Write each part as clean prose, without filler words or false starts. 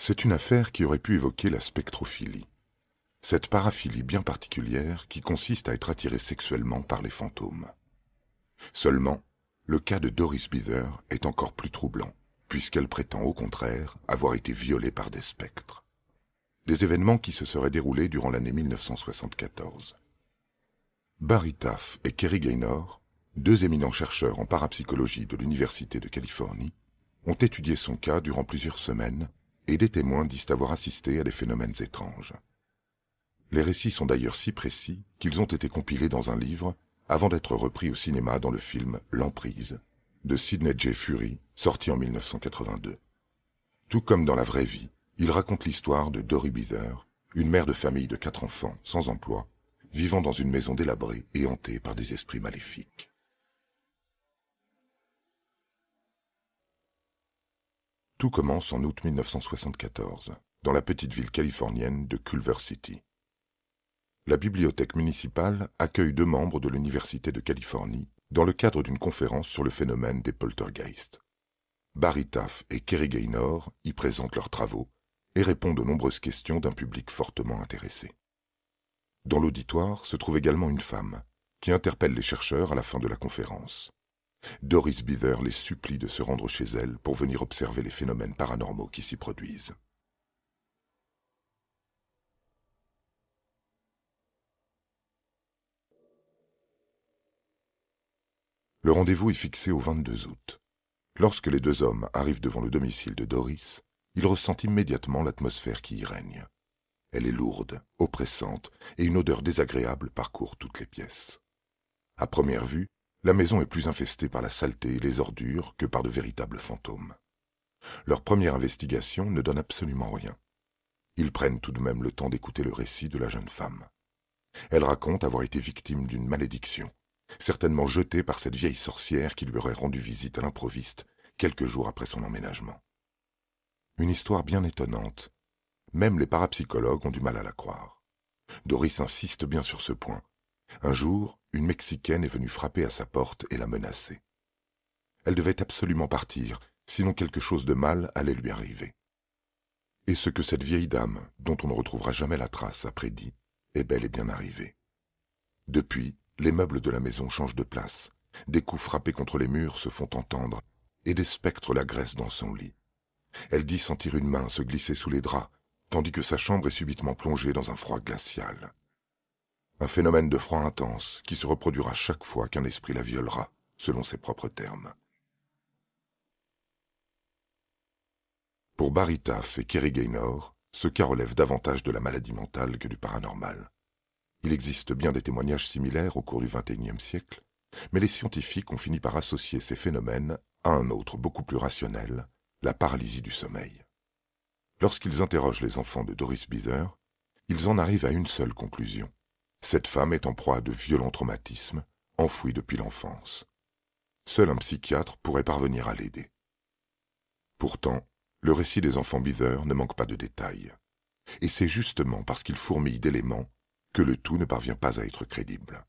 C'est une affaire qui aurait pu évoquer la spectrophilie, cette paraphilie bien particulière qui consiste à être attiré sexuellement par les fantômes. Seulement, le cas de Doris Bither est encore plus troublant, puisqu'elle prétend au contraire avoir été violée par des spectres. Des événements qui se seraient déroulés durant l'année 1974. Barry Taff et Kerry Gaynor, deux éminents chercheurs en parapsychologie de l'Université de Californie, ont étudié son cas durant plusieurs semaines et des témoins disent avoir assisté à des phénomènes étranges. Les récits sont d'ailleurs si précis qu'ils ont été compilés dans un livre avant d'être repris au cinéma dans le film L'Emprise de Sidney J. Furie, sorti en 1982. Tout comme dans la vraie vie, il raconte l'histoire de Dory Bither, une mère de famille de 4 enfants sans emploi, vivant dans une maison délabrée et hantée par des esprits maléfiques. Tout commence en août 1974, dans la petite ville californienne de Culver City. La bibliothèque municipale accueille 2 membres de l'Université de Californie dans le cadre d'une conférence sur le phénomène des poltergeists. Barry Taff et Kerry Gaynor y présentent leurs travaux et répondent aux nombreuses questions d'un public fortement intéressé. Dans l'auditoire se trouve également une femme qui interpelle les chercheurs à la fin de la conférence. Doris Bither les supplie de se rendre chez elle pour venir observer les phénomènes paranormaux qui s'y produisent. Le rendez-vous est fixé au 22 août. Lorsque les 2 hommes arrivent devant le domicile de Doris, ils ressentent immédiatement l'atmosphère qui y règne. Elle est lourde, oppressante, et une odeur désagréable parcourt toutes les pièces. À première vue, la maison est plus infestée par la saleté et les ordures que par de véritables fantômes. Leur première investigation ne donne absolument rien. Ils prennent tout de même le temps d'écouter le récit de la jeune femme. Elle raconte avoir été victime d'une malédiction, certainement jetée par cette vieille sorcière qui lui aurait rendu visite à l'improviste quelques jours après son emménagement. Une histoire bien étonnante. Même les parapsychologues ont du mal à la croire. Doris insiste bien sur ce point. Un jour, une Mexicaine est venue frapper à sa porte et la menacer. Elle devait absolument partir, sinon quelque chose de mal allait lui arriver. Et ce que cette vieille dame, dont on ne retrouvera jamais la trace, a prédit, est bel et bien arrivé. Depuis, les meubles de la maison changent de place, des coups frappés contre les murs se font entendre, et des spectres l'agressent dans son lit. Elle dit sentir une main se glisser sous les draps, tandis que sa chambre est subitement plongée dans un froid glacial. Un phénomène de froid intense qui se reproduira chaque fois qu'un esprit la violera, selon ses propres termes. Pour Barry Taff et Kerry Gaynor, ce cas relève davantage de la maladie mentale que du paranormal. Il existe bien des témoignages similaires au cours du XXIe siècle, mais les scientifiques ont fini par associer ces phénomènes à un autre beaucoup plus rationnel, la paralysie du sommeil. Lorsqu'ils interrogent les enfants de Doris Bither, ils en arrivent à une seule conclusion. Cette femme est en proie à de violents traumatismes, enfouis depuis l'enfance. Seul un psychiatre pourrait parvenir à l'aider. Pourtant, le récit des enfants Bither ne manque pas de détails. Et c'est justement parce qu'il fourmille d'éléments que le tout ne parvient pas à être crédible.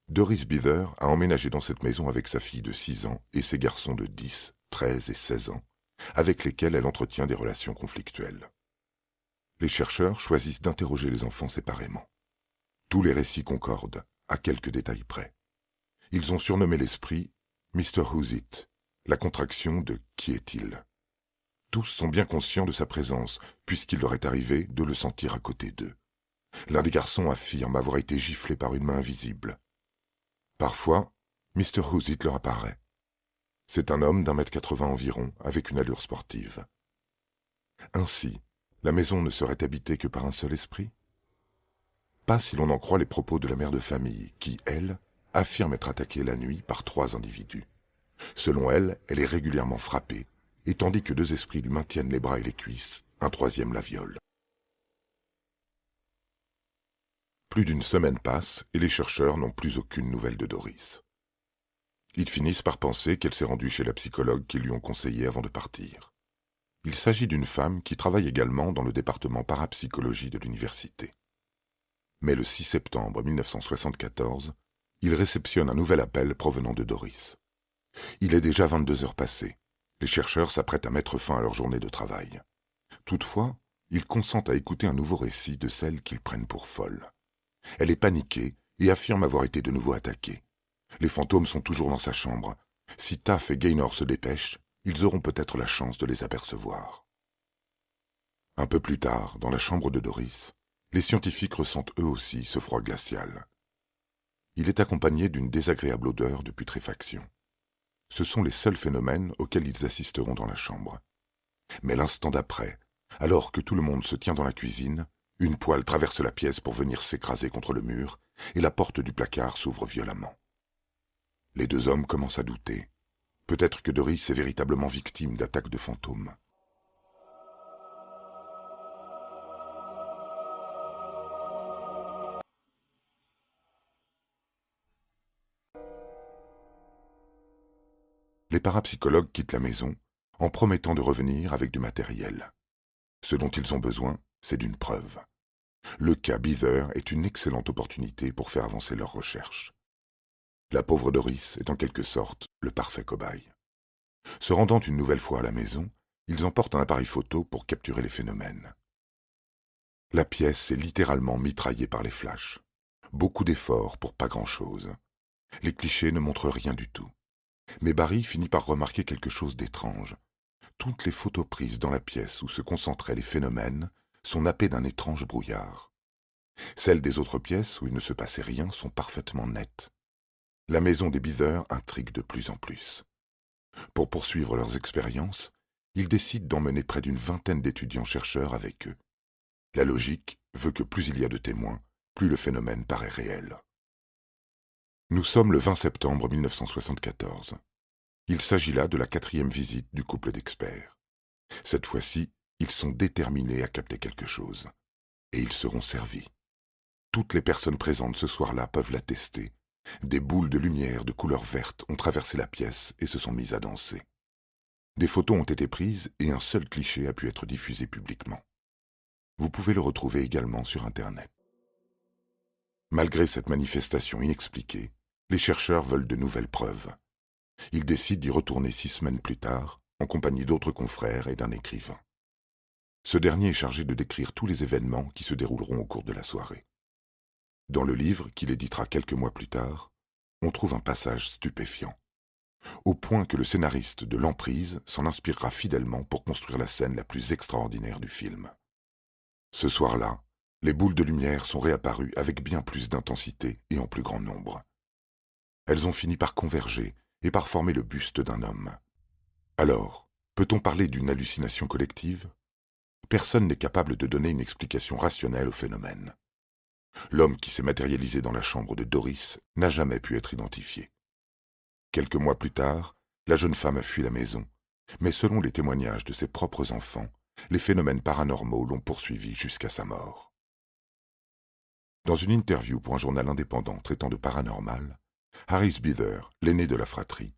Doris Bither a emménagé dans cette maison avec sa fille de 6 ans et ses garçons de 10, 13 et 16 ans, avec lesquels elle entretient des relations conflictuelles. Les chercheurs choisissent d'interroger les enfants séparément. Tous les récits concordent, à quelques détails près. Ils ont surnommé l'esprit Mr. Who's It, la contraction de « Qui est-il ?» Tous sont bien conscients de sa présence, puisqu'il leur est arrivé de le sentir à côté d'eux. L'un des garçons affirme avoir été giflé par une main invisible. Parfois, Mr. Who's It leur apparaît. C'est un homme d'1,80 m environ, avec une allure sportive. Ainsi, la maison ne serait habitée que par un seul esprit? Pas si l'on en croit les propos de la mère de famille, qui, elle, affirme être attaquée la nuit par 3 individus. Selon elle, elle est régulièrement frappée, et tandis que 2 esprits lui maintiennent les bras et les cuisses, un 3e la viole. Plus d'une semaine passe, et les chercheurs n'ont plus aucune nouvelle de Doris. Ils finissent par penser qu'elle s'est rendue chez la psychologue qu'ils lui ont conseillé avant de partir. Il s'agit d'une femme qui travaille également dans le département parapsychologie de l'université. Mais le 6 septembre 1974, il réceptionne un nouvel appel provenant de Doris. Il est déjà 22 heures passées. Les chercheurs s'apprêtent à mettre fin à leur journée de travail. Toutefois, il consent à écouter un nouveau récit de celle qu'ils prennent pour folle. Elle est paniquée et affirme avoir été de nouveau attaquée. Les fantômes sont toujours dans sa chambre. Si Taff et Gaynor se dépêchent, ils auront peut-être la chance de les apercevoir. Un peu plus tard, dans la chambre de Doris, les scientifiques ressentent eux aussi ce froid glacial. Il est accompagné d'une désagréable odeur de putréfaction. Ce sont les seuls phénomènes auxquels ils assisteront dans la chambre. Mais l'instant d'après, alors que tout le monde se tient dans la cuisine, une poêle traverse la pièce pour venir s'écraser contre le mur, et la porte du placard s'ouvre violemment. Les deux hommes commencent à douter. Peut-être que Doris est véritablement victime d'attaques de fantômes. Les parapsychologues quittent la maison en promettant de revenir avec du matériel. Ce dont ils ont besoin, c'est d'une preuve. Le cas Beaver est une excellente opportunité pour faire avancer leurs recherches. La pauvre Doris est en quelque sorte le parfait cobaye. Se rendant une nouvelle fois à la maison, ils emportent un appareil photo pour capturer les phénomènes. La pièce est littéralement mitraillée par les flashs. Beaucoup d'efforts pour pas grand-chose. Les clichés ne montrent rien du tout. Mais Barry finit par remarquer quelque chose d'étrange. Toutes les photos prises dans la pièce où se concentraient les phénomènes sont nappées d'un étrange brouillard. Celles des autres pièces où il ne se passait rien sont parfaitement nettes. La maison des Beaver intrigue de plus en plus. Pour poursuivre leurs expériences, ils décident d'emmener près d'une vingtaine d'étudiants-chercheurs avec eux. La logique veut que plus il y a de témoins, plus le phénomène paraît réel. Nous sommes le 20 septembre 1974. Il s'agit là de la 4e visite du couple d'experts. Cette fois-ci, ils sont déterminés à capter quelque chose. Et ils seront servis. Toutes les personnes présentes ce soir-là peuvent l'attester. Des boules de lumière de couleur verte ont traversé la pièce et se sont mises à danser. Des photos ont été prises et un seul cliché a pu être diffusé publiquement. Vous pouvez le retrouver également sur Internet. Malgré cette manifestation inexpliquée, les chercheurs veulent de nouvelles preuves. Ils décident d'y retourner 6 semaines plus tard, en compagnie d'autres confrères et d'un écrivain. Ce dernier est chargé de décrire tous les événements qui se dérouleront au cours de la soirée. Dans le livre, qu'il éditera quelques mois plus tard, on trouve un passage stupéfiant, au point que le scénariste de L'Emprise s'en inspirera fidèlement pour construire la scène la plus extraordinaire du film. Ce soir-là, les boules de lumière sont réapparues avec bien plus d'intensité et en plus grand nombre. Elles ont fini par converger et par former le buste d'un homme. Alors, peut-on parler d'une hallucination collective ? Personne n'est capable de donner une explication rationnelle au phénomène. L'homme qui s'est matérialisé dans la chambre de Doris n'a jamais pu être identifié. Quelques mois plus tard, la jeune femme a fui la maison, mais selon les témoignages de ses propres enfants, les phénomènes paranormaux l'ont poursuivi jusqu'à sa mort. Dans une interview pour un journal indépendant traitant de paranormal, Harris Beaver, l'aîné de la fratrie,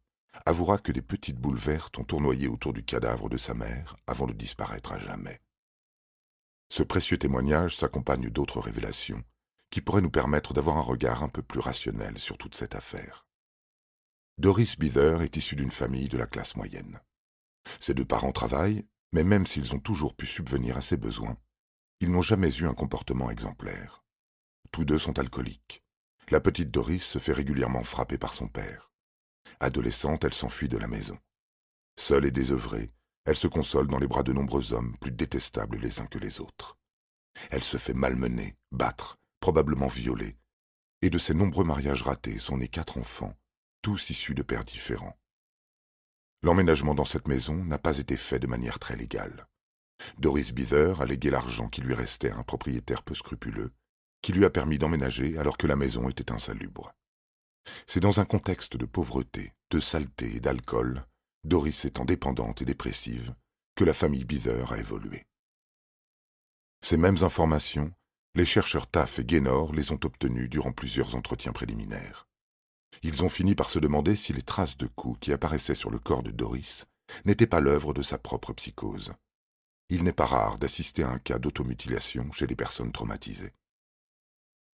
avouera que des petites boules vertes ont tournoyé autour du cadavre de sa mère avant de disparaître à jamais. Ce précieux témoignage s'accompagne d'autres révélations qui pourraient nous permettre d'avoir un regard un peu plus rationnel sur toute cette affaire. Doris Beaver est issue d'une famille de la classe moyenne. Ses 2 parents travaillent, mais même s'ils ont toujours pu subvenir à ses besoins, ils n'ont jamais eu un comportement exemplaire. Tous 2 sont alcooliques. La petite Doris se fait régulièrement frapper par son père. Adolescente, elle s'enfuit de la maison. Seule et désœuvrée, elle se console dans les bras de nombreux hommes plus détestables les uns que les autres. Elle se fait malmener, battre, probablement violer. Et de ses nombreux mariages ratés sont nés 4 enfants, tous issus de pères différents. L'emménagement dans cette maison n'a pas été fait de manière très légale. Doris Beaver a légué l'argent qui lui restait à un propriétaire peu scrupuleux, qui lui a permis d'emménager alors que la maison était insalubre. C'est dans un contexte de pauvreté, de saleté et d'alcool, Doris étant dépendante et dépressive, que la famille Beaver a évolué. Ces mêmes informations, les chercheurs Taff et Gaynor les ont obtenues durant plusieurs entretiens préliminaires. Ils ont fini par se demander si les traces de coups qui apparaissaient sur le corps de Doris n'étaient pas l'œuvre de sa propre psychose. Il n'est pas rare d'assister à un cas d'automutilation chez les personnes traumatisées.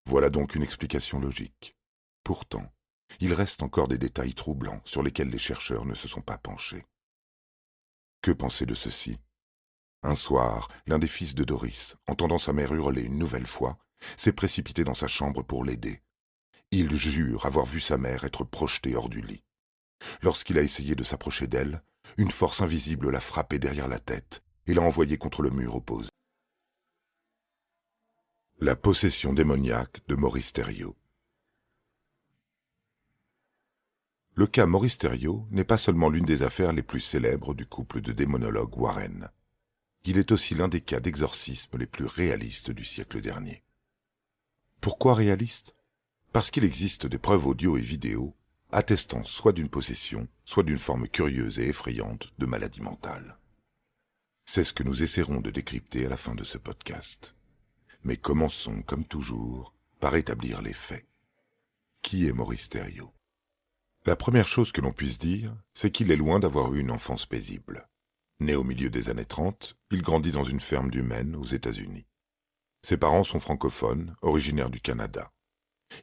Voilà donc une explication logique. Pourtant, il reste encore des détails troublants sur lesquels les chercheurs ne se sont pas penchés. Que penser de ceci ? Un soir, l'un des fils de Doris, entendant sa mère hurler une nouvelle fois, s'est précipité dans sa chambre pour l'aider. Il jure avoir vu sa mère être projetée hors du lit. Lorsqu'il a essayé de s'approcher d'elle, une force invisible l'a frappé derrière la tête et l'a envoyé contre le mur opposé. La possession démoniaque de Maurice Thériault. Le cas Maurice Thériault n'est pas seulement l'une des affaires les plus célèbres du couple de démonologues Warren. Il est aussi l'un des cas d'exorcisme les plus réalistes du siècle dernier. Pourquoi réaliste? Parce qu'il existe des preuves audio et vidéo attestant soit d'une possession, soit d'une forme curieuse et effrayante de maladie mentale. C'est ce que nous essaierons de décrypter à la fin de ce podcast. Mais commençons, comme toujours, par établir les faits. Qui est Maurice Thériault? La première chose que l'on puisse dire, c'est qu'il est loin d'avoir eu une enfance paisible. Né au milieu des années 30, il grandit dans une ferme du Maine, aux États-Unis. Ses parents sont francophones, originaires du Canada.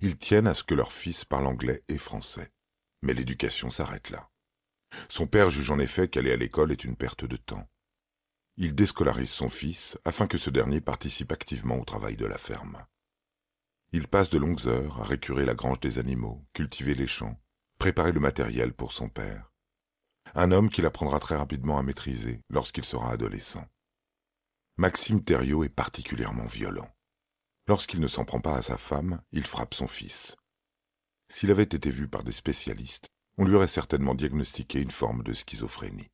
Ils tiennent à ce que leur fils parle anglais et français. Mais l'éducation s'arrête là. Son père juge en effet qu'aller à l'école est une perte de temps. Il déscolarise son fils afin que ce dernier participe activement au travail de la ferme. Il passe de longues heures à récurer la grange des animaux, cultiver les champs, préparer le matériel pour son père. Un homme qu'il apprendra très rapidement à maîtriser lorsqu'il sera adolescent. Maxime Thériault est particulièrement violent. Lorsqu'il ne s'en prend pas à sa femme, il frappe son fils. S'il avait été vu par des spécialistes, on lui aurait certainement diagnostiqué une forme de schizophrénie.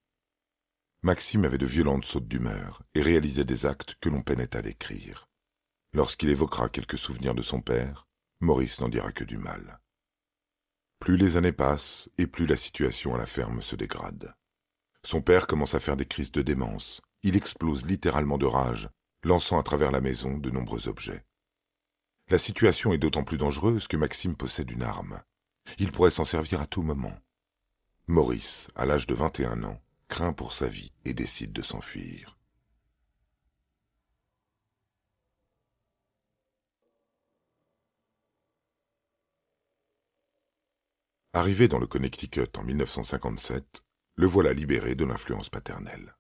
Maxime avait de violentes sautes d'humeur et réalisait des actes que l'on peinait à décrire. Lorsqu'il évoquera quelques souvenirs de son père, Maurice n'en dira que du mal. Plus les années passent et plus la situation à la ferme se dégrade. Son père commence à faire des crises de démence. Il explose littéralement de rage, lançant à travers la maison de nombreux objets. La situation est d'autant plus dangereuse que Maxime possède une arme. Il pourrait s'en servir à tout moment. Maurice, à l'âge de 21 ans, craint pour sa vie et décide de s'enfuir. Arrivé dans le Connecticut en 1957, le voilà libéré de l'influence paternelle.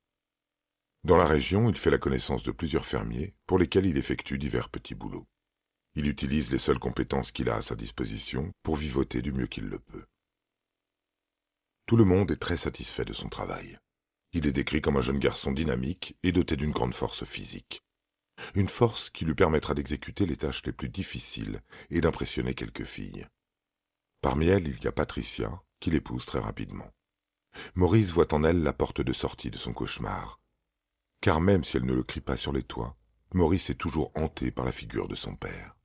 Dans la région, il fait la connaissance de plusieurs fermiers pour lesquels il effectue divers petits boulots. Il utilise les seules compétences qu'il a à sa disposition pour vivoter du mieux qu'il le peut. Tout le monde est très satisfait de son travail. Il est décrit comme un jeune garçon dynamique et doté d'une grande force physique. Une force qui lui permettra d'exécuter les tâches les plus difficiles et d'impressionner quelques filles. Parmi elles, il y a Patricia, qu'il épouse très rapidement. Maurice voit en elle la porte de sortie de son cauchemar. Car même si elle ne le crie pas sur les toits, Maurice est toujours hanté par la figure de son père.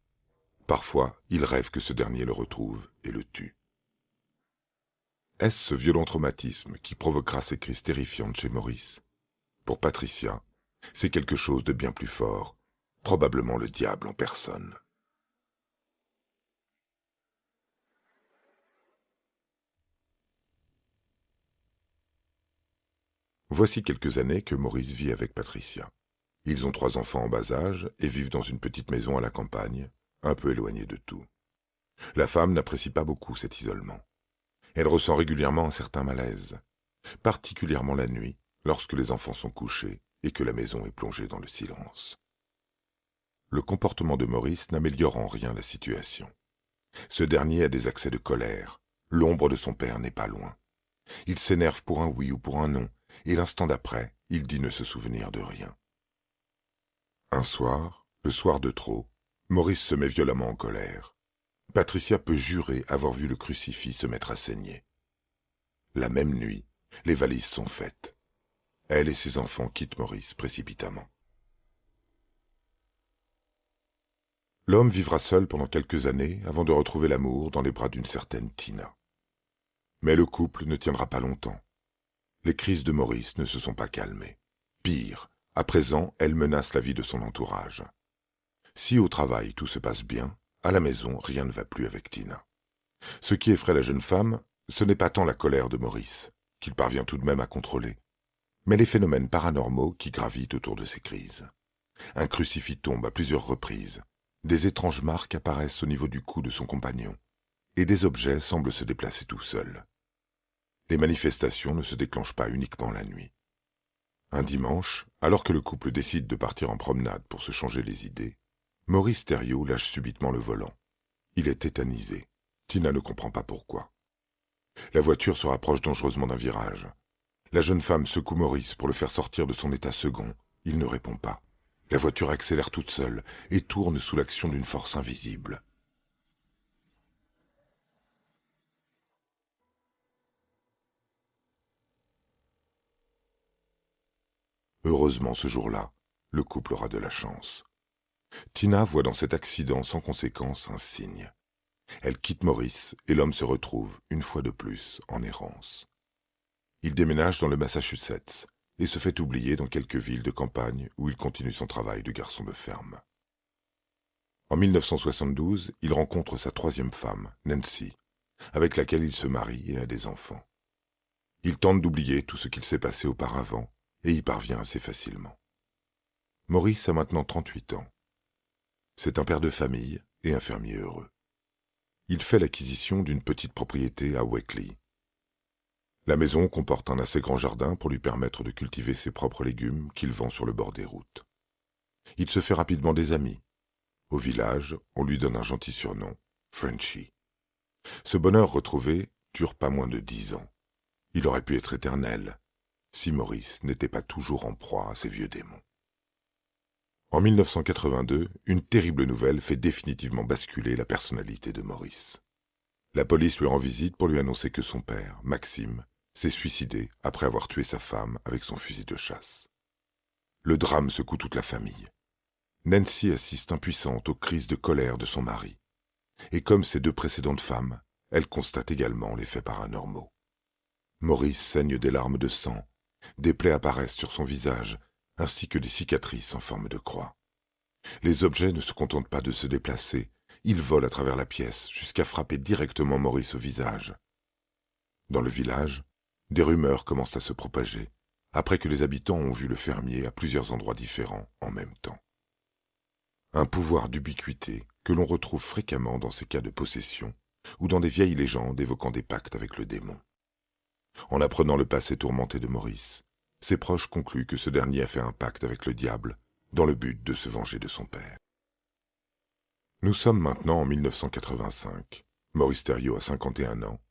Parfois, il rêve que ce dernier le retrouve et le tue. Est-ce ce violent traumatisme qui provoquera ces crises terrifiantes chez Maurice? Pour Patricia, c'est quelque chose de bien plus fort, probablement le diable en personne. Voici quelques années que Maurice vit avec Patricia. Ils ont 3 enfants en bas âge et vivent dans une petite maison à la campagne, un peu éloignée de tout. La femme n'apprécie pas beaucoup cet isolement. Elle ressent régulièrement un certain malaise, particulièrement la nuit, lorsque les enfants sont couchés et que la maison est plongée dans le silence. Le comportement de Maurice n'améliore en rien la situation. Ce dernier a des accès de colère. L'ombre de son père n'est pas loin. Il s'énerve pour un oui ou pour un non, et l'instant d'après, il dit ne se souvenir de rien. Un soir, le soir de trop, Maurice se met violemment en colère. Patricia peut jurer avoir vu le crucifix se mettre à saigner. La même nuit, les valises sont faites. Elle et ses enfants quittent Maurice précipitamment. L'homme vivra seul pendant quelques années avant de retrouver l'amour dans les bras d'une certaine Tina. Mais le couple ne tiendra pas longtemps. Les crises de Maurice ne se sont pas calmées. Pire, à présent, elle menace la vie de son entourage. Si au travail tout se passe bien, à la maison rien ne va plus avec Tina. Ce qui effraie la jeune femme, ce n'est pas tant la colère de Maurice, qu'il parvient tout de même à contrôler, mais les phénomènes paranormaux qui gravitent autour de ces crises. Un crucifix tombe à plusieurs reprises, des étranges marques apparaissent au niveau du cou de son compagnon, et des objets semblent se déplacer tout seuls. Les manifestations ne se déclenchent pas uniquement la nuit. Un dimanche, alors que le couple décide de partir en promenade pour se changer les idées, Maurice Thériault lâche subitement le volant. Il est tétanisé. Tina ne comprend pas pourquoi. La voiture se rapproche dangereusement d'un virage. La jeune femme secoue Maurice pour le faire sortir de son état second. Il ne répond pas. La voiture accélère toute seule et tourne sous l'action d'une force invisible. Heureusement, ce jour-là, le couple aura de la chance. Tina voit dans cet accident sans conséquence un signe. Elle quitte Maurice et l'homme se retrouve, une fois de plus, en errance. Il déménage dans le Massachusetts et se fait oublier dans quelques villes de campagne où il continue son travail de garçon de ferme. En 1972, il rencontre sa troisième femme, Nancy, avec laquelle il se marie et a des enfants. Il tente d'oublier tout ce qu'il s'est passé auparavant et y parvient assez facilement. Maurice a maintenant 38 ans. C'est un père de famille et un fermier heureux. Il fait l'acquisition d'une petite propriété à Wakely. La maison comporte un assez grand jardin pour lui permettre de cultiver ses propres légumes qu'il vend sur le bord des routes. Il se fait rapidement des amis. Au village, on lui donne un gentil surnom, Frenchy. Ce bonheur retrouvé dure pas moins de 10 ans. Il aurait pu être éternel, si Maurice n'était pas toujours en proie à ses vieux démons. En 1982, une terrible nouvelle fait définitivement basculer la personnalité de Maurice. La police lui rend visite pour lui annoncer que son père, Maxime, s'est suicidé après avoir tué sa femme avec son fusil de chasse. Le drame secoue toute la famille. Nancy assiste impuissante aux crises de colère de son mari. Et comme ses deux précédentes femmes, elle constate également les faits paranormaux. Maurice saigne des larmes de sang, des plaies apparaissent sur son visage, ainsi que des cicatrices en forme de croix. Les objets ne se contentent pas de se déplacer, ils volent à travers la pièce jusqu'à frapper directement Maurice au visage. Dans le village, des rumeurs commencent à se propager, après que les habitants ont vu le fermier à plusieurs endroits différents en même temps. Un pouvoir d'ubiquité que l'on retrouve fréquemment dans ces cas de possession ou dans des vieilles légendes évoquant des pactes avec le démon. En apprenant le passé tourmenté de Maurice, ses proches concluent que ce dernier a fait un pacte avec le diable dans le but de se venger de son père. Nous sommes maintenant en 1985. Maurice Thériault a 51 ans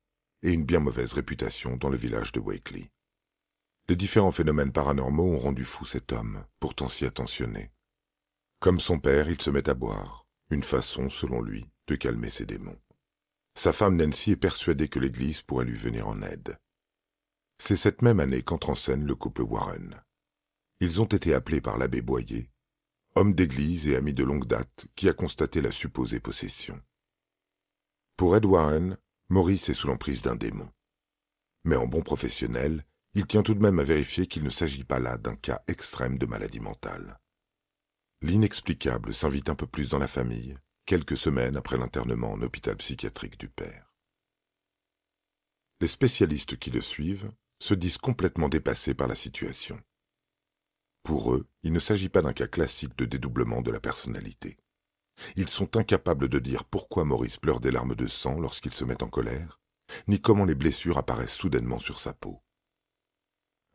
et une bien mauvaise réputation dans le village de Wakely. Les différents phénomènes paranormaux ont rendu fou cet homme, pourtant si attentionné. Comme son père, il se met à boire, une façon, selon lui, de calmer ses démons. Sa femme Nancy est persuadée que l'Église pourrait lui venir en aide. C'est cette même année qu'entre en scène le couple Warren. Ils ont été appelés par l'abbé Boyer, homme d'église et ami de longue date qui a constaté la supposée possession. Pour Ed Warren, Maurice est sous l'emprise d'un démon. Mais en bon professionnel, il tient tout de même à vérifier qu'il ne s'agit pas là d'un cas extrême de maladie mentale. L'inexplicable s'invite un peu plus dans la famille, quelques semaines après l'internement en hôpital psychiatrique du père. Les spécialistes qui le suivent se disent complètement dépassés par la situation. Pour eux, il ne s'agit pas d'un cas classique de dédoublement de la personnalité. Ils sont incapables de dire pourquoi Maurice pleure des larmes de sang lorsqu'il se met en colère, ni comment les blessures apparaissent soudainement sur sa peau.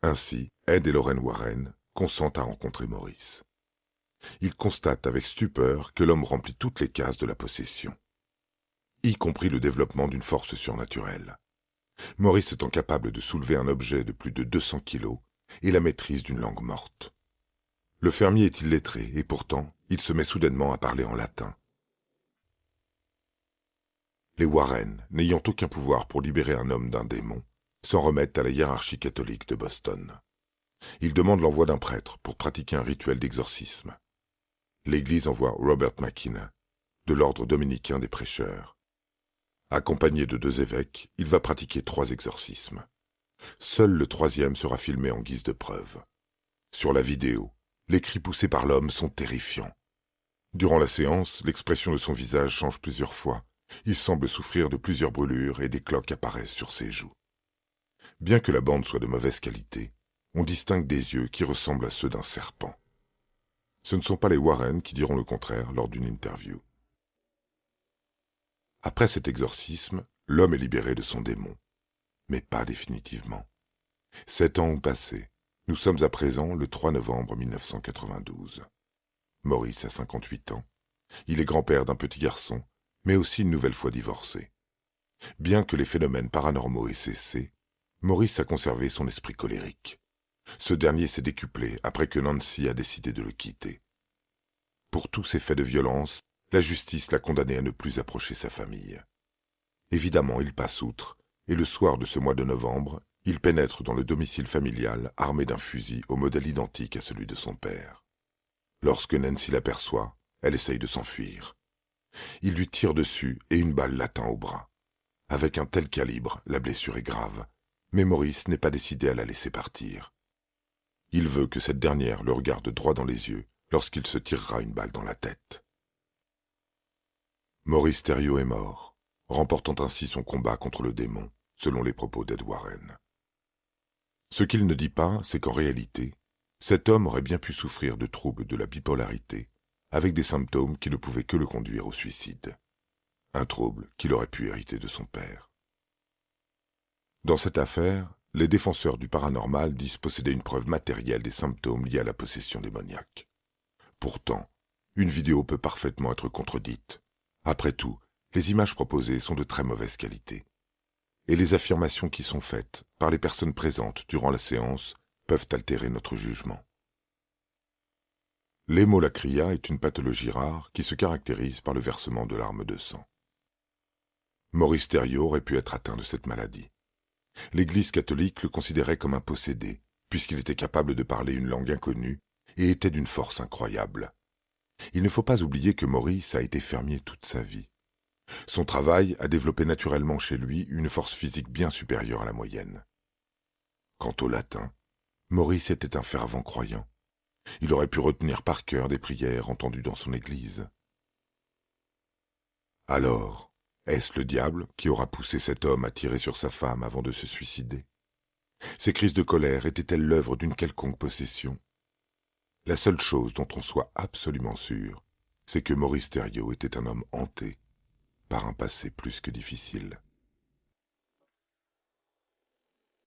Ainsi, Ed et Lorraine Warren consentent à rencontrer Maurice. Ils constatent avec stupeur que l'homme remplit toutes les cases de la possession, y compris le développement d'une force surnaturelle. Maurice étant capable de soulever un objet de plus de 200 kilos et la maîtrise d'une langue morte. Le fermier est illettré et pourtant, il se met soudainement à parler en latin. Les Warren, n'ayant aucun pouvoir pour libérer un homme d'un démon, s'en remettent à la hiérarchie catholique de Boston. Ils demandent l'envoi d'un prêtre pour pratiquer un rituel d'exorcisme. L'Église envoie Robert McKenna, de l'ordre dominicain des prêcheurs. Accompagné de 2 évêques, il va pratiquer 3 exorcismes. Seul le 3e sera filmé en guise de preuve. Sur la vidéo, les cris poussés par l'homme sont terrifiants. Durant la séance, l'expression de son visage change plusieurs fois. Il semble souffrir de plusieurs brûlures et des cloques apparaissent sur ses joues. Bien que la bande soit de mauvaise qualité, on distingue des yeux qui ressemblent à ceux d'un serpent. Ce ne sont pas les Warren qui diront le contraire lors d'une interview. Après cet exorcisme, l'homme est libéré de son démon. Mais pas définitivement. 7 ans ont passé. Nous sommes à présent le 3 novembre 1992. Maurice a 58 ans. Il est grand-père d'un petit garçon, mais aussi une nouvelle fois divorcé. Bien que les phénomènes paranormaux aient cessé, Maurice a conservé son esprit colérique. Ce dernier s'est décuplé après que Nancy a décidé de le quitter. Pour tous ces faits de violence, la justice l'a condamné à ne plus approcher sa famille. Évidemment, il passe outre, et le soir de ce mois de novembre, il pénètre dans le domicile familial armé d'un fusil au modèle identique à celui de son père. Lorsque Nancy l'aperçoit, elle essaye de s'enfuir. Il lui tire dessus et une balle l'atteint au bras. Avec un tel calibre, la blessure est grave, mais Maurice n'est pas décidé à la laisser partir. Il veut que cette dernière le regarde droit dans les yeux lorsqu'il se tirera une balle dans la tête. Maurice Thériault est mort, remportant ainsi son combat contre le démon, selon les propos d'Ed Warren. Ce qu'il ne dit pas, c'est qu'en réalité, cet homme aurait bien pu souffrir de troubles de la bipolarité, avec des symptômes qui ne pouvaient que le conduire au suicide. Un trouble qu'il aurait pu hériter de son père. Dans cette affaire, les défenseurs du paranormal disent posséder une preuve matérielle des symptômes liés à la possession démoniaque. Pourtant, une vidéo peut parfaitement être contredite. Après tout, les images proposées sont de très mauvaise qualité. Et les affirmations qui sont faites par les personnes présentes durant la séance peuvent altérer notre jugement. L'hémolacria est une pathologie rare qui se caractérise par le versement de larmes de sang. Maurice Thériault aurait pu être atteint de cette maladie. L'Église catholique le considérait comme un possédé, puisqu'il était capable de parler une langue inconnue et était d'une force incroyable. Il ne faut pas oublier que Maurice a été fermier toute sa vie. Son travail a développé naturellement chez lui une force physique bien supérieure à la moyenne. Quant au latin, Maurice était un fervent croyant. Il aurait pu retenir par cœur des prières entendues dans son église. Alors, est-ce le diable qui aura poussé cet homme à tirer sur sa femme avant de se suicider? Ces crises de colère étaient-elles l'œuvre d'une quelconque possession? La seule chose dont on soit absolument sûr, c'est que Maurice Thériault était un homme hanté par un passé plus que difficile.